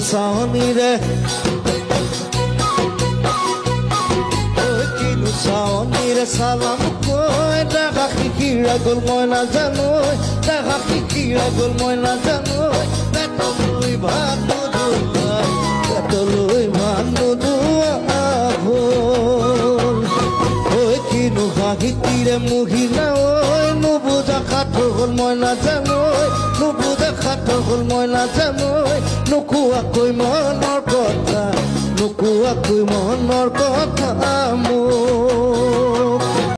চাৱনীৰে চাৱনীৰে চালাম কৈ দেখা শিকিৰা গ'ল মই নাজানো দেখা শিকিৰা গ'ল মই নাজানো পেটলৈ ভাত নোধোৱা পেটলৈ ভাত নোধোৱা হ'ল ঐ কিনো হাঁহিতিৰে মহিলা ঐ নুবুজা সাঁথৰ হ'ল মই নাজানো নুবুজা সাঁথৰ হ'ল মই নাজানো নোকোৱাকৈ মনৰ কথা নোকোৱাকৈ মনৰ কথা মোৰ